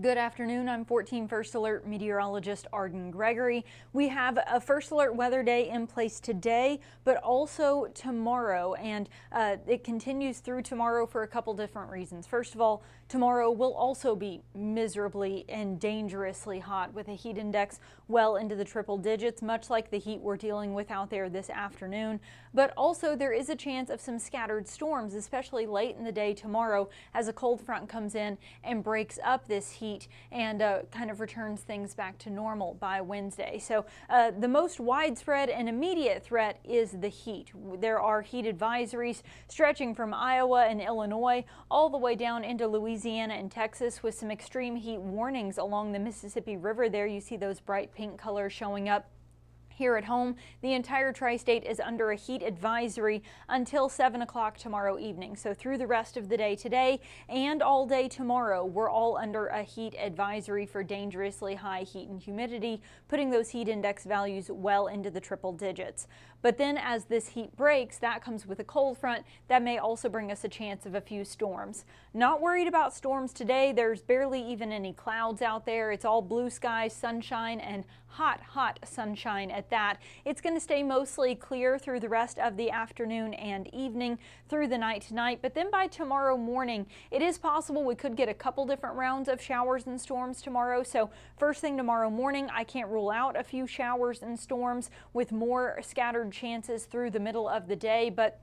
Good afternoon. I'm 14 First Alert meteorologist Arden Gregory. We have a First Alert weather day in place today, but also tomorrow, and it continues through tomorrow for a couple different reasons. First of all, tomorrow will also be miserably and dangerously hot with a heat index well into the triple digits, much like the heat we're dealing with out there this afternoon. But also there is a chance of some scattered storms, especially late in the day tomorrow as a cold front comes in and breaks up this heat and kind of returns things back to normal by Wednesday. So the most widespread and immediate threat is the heat. There are heat advisories stretching from Iowa and Illinois all the way down into Louisiana and Texas, with some extreme heat warnings along the Mississippi River. There you see those bright pink colors showing up. Here at home, the entire tri-state is under a heat advisory until 7 o'clock tomorrow evening. So through the rest of the day today and all day tomorrow, we're all under a heat advisory for dangerously high heat and humidity, putting those heat index values well into the triple digits. But then as this heat breaks, that comes with a cold front that may also bring us a chance of a few storms. Not worried about storms today. There's barely even any clouds out there. It's all blue skies, sunshine, and hot sunshine at that. It's going to stay mostly clear through the rest of the afternoon and evening through the night tonight. But then by tomorrow morning, it is possible we could get a couple different rounds of showers and storms tomorrow. So first thing tomorrow morning, I can't rule out a few showers and storms with more scattered chances through the middle of the day. But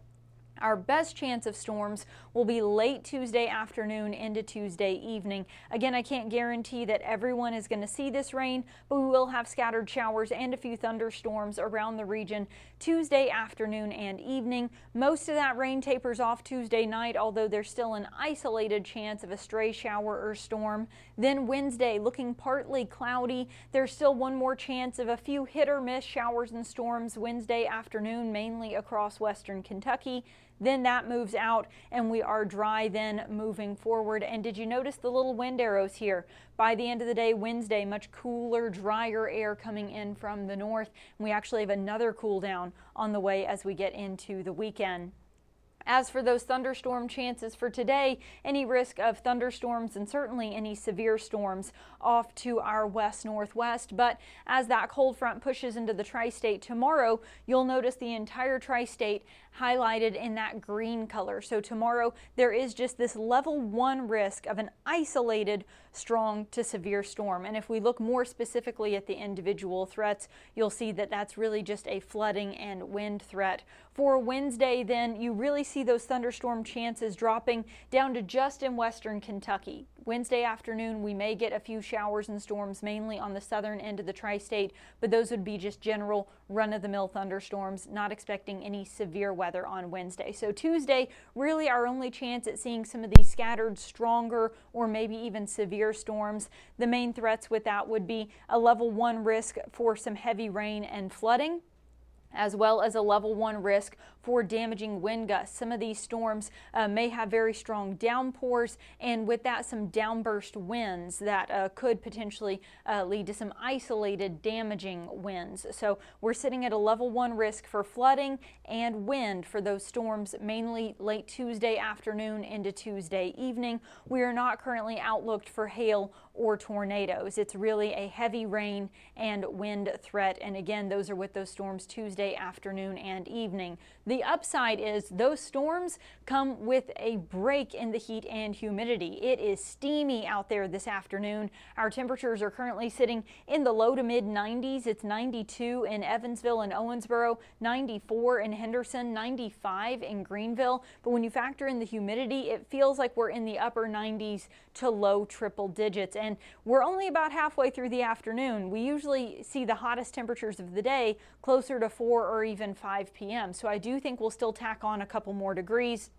our best chance of storms will be late Tuesday afternoon into Tuesday evening. Again, I can't guarantee that everyone is going to see this rain, but we will have scattered showers and a few thunderstorms around the region Tuesday afternoon and evening. Most of that rain tapers off Tuesday night, although there's still an isolated chance of a stray shower or storm. Then Wednesday, looking partly cloudy. There's still one more chance of a few hit or miss showers and storms Wednesday afternoon, mainly across western Kentucky. Then that moves out and we are dry then moving forward. And did you notice the little wind arrows here? By the end of the day Wednesday, much cooler, drier air coming in from the north. And we actually have another cool down on the way as we get into the weekend. As for those thunderstorm chances for today, any risk of thunderstorms and certainly any severe storms off to our west-northwest. But as that cold front pushes into the tri-state tomorrow, you'll notice the entire tri-state highlighted in that green color. So tomorrow there is just this level 1 risk of an isolated strong to severe storm. And if we look more specifically at the individual threats, you'll see that that's really just a flooding and wind threat. For Wednesday, then you really see those thunderstorm chances dropping down to just in western Kentucky. Wednesday afternoon, we may get a few showers and storms, mainly on the southern end of the tri-state, but those would be just general run-of-the-mill thunderstorms, not expecting any severe weather on Wednesday. So Tuesday, really our only chance at seeing some of these scattered, stronger, or maybe even severe storms. The main threats with that would be a level 1 risk for some heavy rain and flooding, as well as a level 1 risk for damaging wind gusts. Some of these storms may have very strong downpours, and with that some downburst winds that could potentially lead to some isolated damaging winds. So we're sitting at a level 1 risk for flooding and wind for those storms, mainly late Tuesday afternoon into Tuesday evening. We are not currently outlooked for hail or tornadoes. It's really a heavy rain and wind threat, and again, those are with those storms Tuesday afternoon and evening. The upside is those storms come with a break in the heat and humidity. It is steamy out there this afternoon. Our temperatures are currently sitting in the low to mid 90s. It's 92 in Evansville and Owensboro, 94 in Henderson, 95 in Greenville. But when you factor in the humidity, it feels like we're in the upper 90s to low triple digits. And we're only about halfway through the afternoon. We usually see the hottest temperatures of the day closer to 4 or even 5 p.m. So I do think we'll still tack on a couple more degrees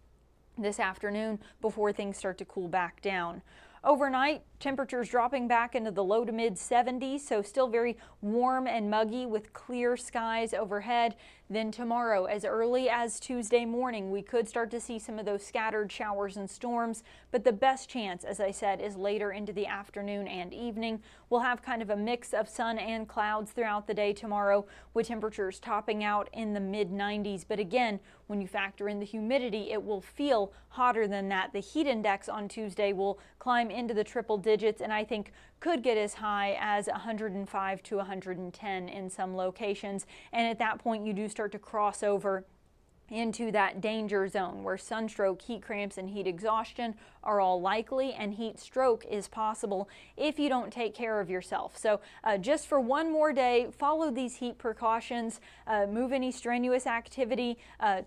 this afternoon before things start to cool back down. Overnight, temperatures dropping back into the low to mid 70s, so still very warm and muggy with clear skies overhead. Then tomorrow, as early as Tuesday morning, we could start to see some of those scattered showers and storms, but the best chance, as I said, is later into the afternoon and evening. We'll have kind of a mix of sun and clouds throughout the day tomorrow, with temperatures topping out in the mid 90s. But again, when you factor in the humidity, it will feel hotter than that. The heat index on Tuesday will climb into the triple digits, and I think could get as high as 105 to 110 in some locations. And at that point, you do start to cross over into that danger zone where sunstroke, heat cramps, and heat exhaustion are all likely, and heat stroke is possible if you don't take care of yourself. So just for one more day, follow these heat precautions, move any strenuous activity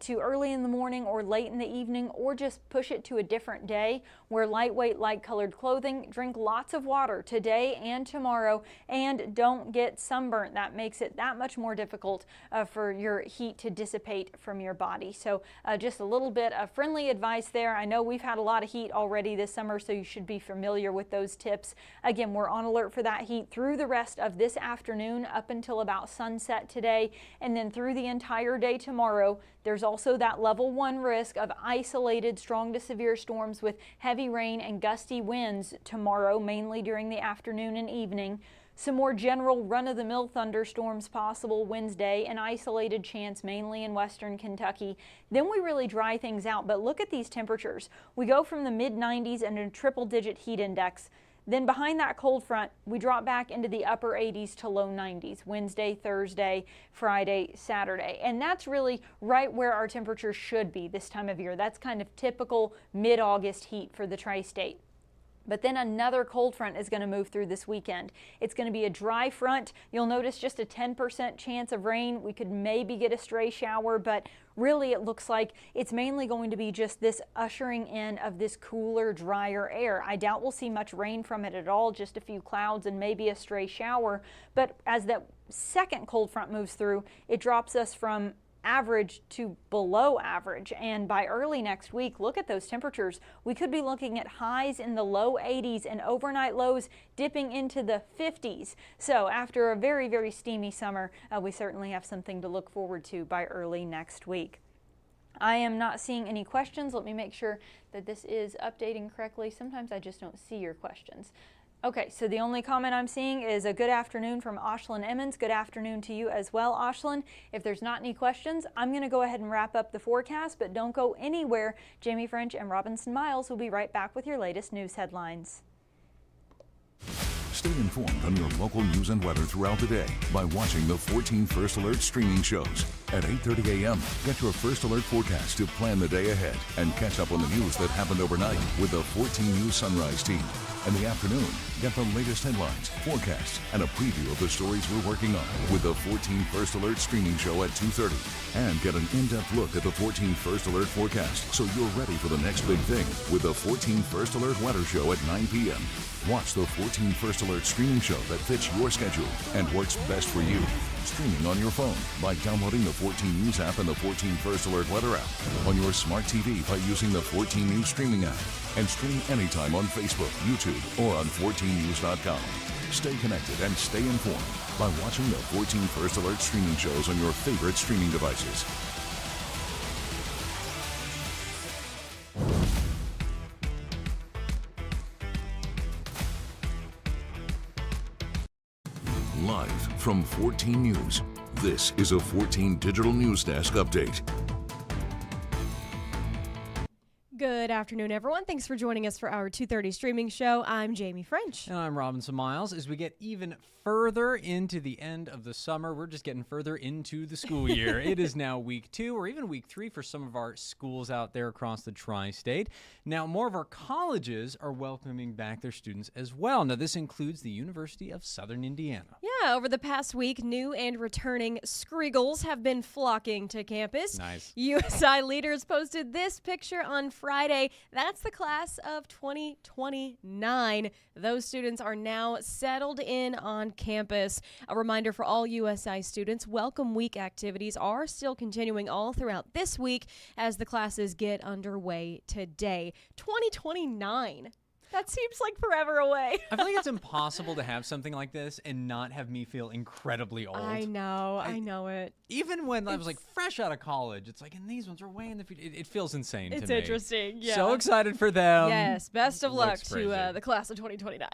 to early in the morning or late in the evening, or just push it to a different day. Wear lightweight, light-colored clothing, drink lots of water today and tomorrow, and don't get sunburnt. That makes it that much more difficult for your heat to dissipate from your body. So just a little bit of friendly advice there. I know we've had a lot of heat already this summer, so you should be familiar with those tips. Again, we're on alert for that heat through the rest of this afternoon up until about sunset today, and then through the entire day tomorrow. There's also that level 1 risk of isolated strong to severe storms with heavy rain and gusty winds tomorrow, mainly during the afternoon and evening. Some more general run-of-the-mill thunderstorms possible Wednesday, an isolated chance mainly in western Kentucky. Then we really dry things out, but look at these temperatures. We go from the mid-90s and a triple-digit heat index. Then behind that cold front, we drop back into the upper 80s to low 90s Wednesday, Thursday, Friday, Saturday. And that's really right where our temperatures should be this time of year. That's kind of typical mid-August heat for the tri-state. But then another cold front is going to move through this weekend. It's going to be a dry front. You'll notice just a 10% chance of rain. We could maybe get a stray shower, but really it looks like it's mainly going to be just this ushering in of this cooler, drier air. I doubt we'll see much rain from it at all, just a few clouds and maybe a stray shower. But as that second cold front moves through, it drops us from average to below average, and by early next week, look at those temperatures. We could be looking at highs in the low 80s and overnight lows dipping into the 50s. So after a very, very steamy summer, we certainly have something to look forward to by early next week. I am not seeing any questions. Let me make sure that this is updating correctly. Sometimes I just don't see your questions. Okay, so the only comment I'm seeing is a good afternoon from Ashlyn Emmons. Good afternoon to you as well, Ashlyn. If there's not any questions, I'm going to go ahead and wrap up the forecast, but don't go anywhere. Jamie French and Robinson Miles will be right back with your latest news headlines. Stay informed on your local news and weather throughout the day by watching the 14 First Alert streaming shows. At 8:30 a.m., get your First Alert forecast to plan the day ahead and catch up on the news that happened overnight with the 14 News Sunrise team. In the afternoon, get the latest headlines, forecasts, and a preview of the stories we're working on with the 14 First Alert streaming show at 2:30. And get an in-depth look at the 14 First Alert forecast so you're ready for the next big thing with the 14 First Alert weather show at 9 p.m. Watch the 14 First Alert streaming show that fits your schedule and works best for you. Streaming on your phone by downloading the 14 News app and the 14 First Alert weather app. On your smart TV by using the 14 News streaming app. And stream anytime on Facebook, YouTube, or on 14news.com. Stay connected and stay informed by watching the 14 First Alert streaming shows on your favorite streaming devices. Live from 14 News, this is a 14 Digital News Desk update. Good afternoon, everyone. Thanks for joining us for our 2:30 streaming show. I'm Jamie French. And I'm Robinson Miles. As we get even further into the end of the summer, we're just getting further into the school year. It is now week 2 or even week 3 for some of our schools out there across the tri-state. Now, more of our colleges are welcoming back their students as well. Now, this includes the University of Southern Indiana. Yeah, over the past week, new and returning Screagles have been flocking to campus. Nice. USI leaders posted this picture on Friday. That's the class of 2029. Those students are now settled in on campus. A reminder for all USI students, Welcome Week activities are still continuing all throughout this week as the classes get underway today. 2029. That seems like forever away. I feel like it's impossible to have something like this and not have me feel incredibly old. I know it. Even when I was like fresh out of college, it's like, and these ones are way in the future. It feels insane to me. It's interesting, yeah. So excited for them. Yes, best of luck Looks to crazy. the class of 2029.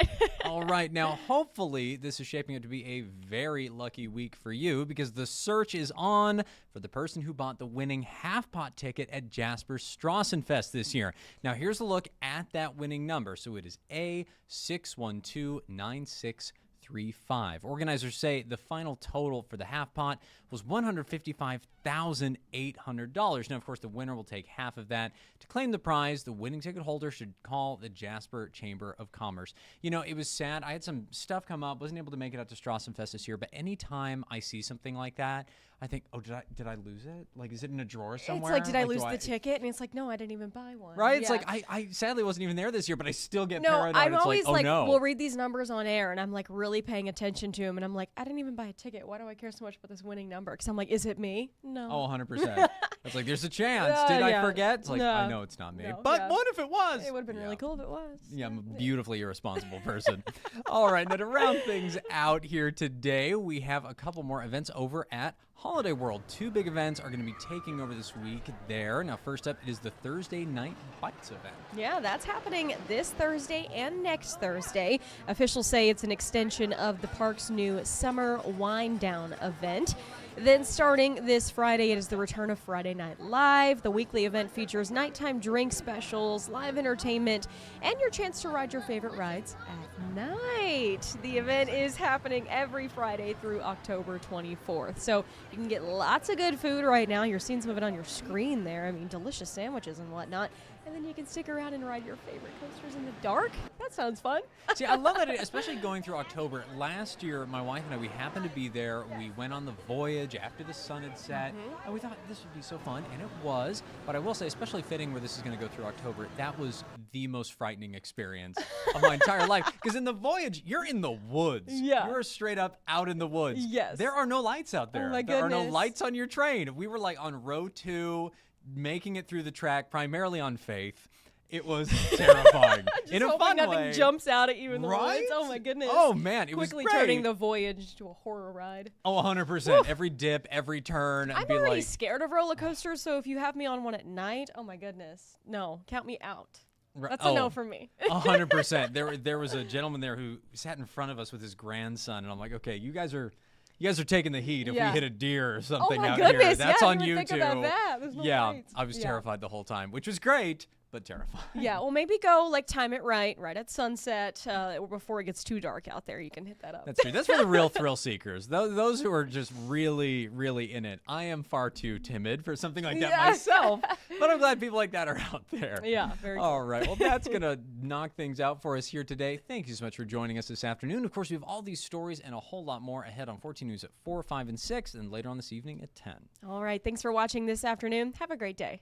All right, now hopefully this is shaping up to be a very lucky week for you because the search is on for for the person who bought the winning half pot ticket at Jasper's Strassenfest this year. Now, here's a look at that winning number. So it is A6129635. Organizers say the final total for the half pot was $155,800. Now, of course, the winner will take half of that. To claim the prize, the winning ticket holder should call the Jasper Chamber of Commerce. You know, it was sad. I had some stuff come up, wasn't able to make it out to Strassenfest this year, but anytime I see something like that, I think, oh, did I lose it? Like, is it in a drawer somewhere? It's like, did I lose the ticket? And it's like, no, I didn't even buy one. Right? It's Yeah. like, I sadly wasn't even there this year, but I still get No, paranoid. I'm It's always like, oh, no. we'll read these numbers on air, and I'm like really paying attention to them, and I'm like, I didn't even buy a ticket. Why do I care so much about this winning number? Because I'm like, is it me? No. Oh, 100%. It's like, there's a chance. Did I Yeah. forget? It's like, I No. know it's not me. No, But yeah. what if it was? It would have been Yeah. really cool if it was. Yeah, I'm a beautifully irresponsible person. All right, now to round things out here today, we have a couple more events over at Holiday World. Two big events are going to be taking over this week there. Now, first up is the Thursday Night Bites event. Yeah, that's happening this Thursday and next Thursday. Officials say it's an extension of the park's new Summer Wind Down event. Then starting this Friday, it is the return of Friday Night Live. The weekly event features nighttime drink specials, live entertainment, and your chance to ride your favorite rides at night. The event is happening every Friday through October 24th. So you can get lots of good food right now. You're seeing some of it on your screen there. I mean, delicious sandwiches and whatnot. And then you can stick around and ride your favorite coasters in the dark. That sounds fun. See, I love that, especially going through October. Last year, my wife and I, we happened to be there. We went on the voyage after the sun had set, and we thought this would be so fun, and it was. But I will say, especially fitting where this is going to go through October, that was the most frightening experience of my entire life. Because in the voyage, you're in the woods. Yeah. You're straight up out in the woods. Yes. There are no lights out there. my There are no goodness. lights on your train. We were like on row 2, making it through the track, primarily on faith. It was terrifying. In a Hoping fun nothing way. jumps out at you in the Right? woods. Oh my goodness. Oh, man, it was Quickly great. turning the voyage to a horror ride. Oh, 100%. Every dip, every turn. I'd I'm be already like, scared of roller coasters, so if you have me on one at night, oh my goodness. No, count me out. That's a no for me. 100%. There was a gentleman there who sat in front of us with his grandson, and I'm like, okay, you guys are taking the heat if Yeah. we hit a deer or something my out here. goodness, That's yeah, I on didn't you even too. think about that. There's no yeah, lights. I was Yeah. terrified the whole time, which was great, but terrifying. Yeah, well, maybe go like time it right at sunset, or before it gets too dark out there. You can hit that up. That's true. That's for the real thrill seekers. Those who are just really, really in it. I am far too timid for something like that Yeah. myself, but I'm glad people like that are out there. Yeah, very All right. Well, that's going to knock things out for us here today. Thank you so much for joining us this afternoon. Of course, we have all these stories and a whole lot more ahead on 14 News at 4, 5, and 6, and later on this evening at 10. All right, thanks for watching this afternoon. Have a great day.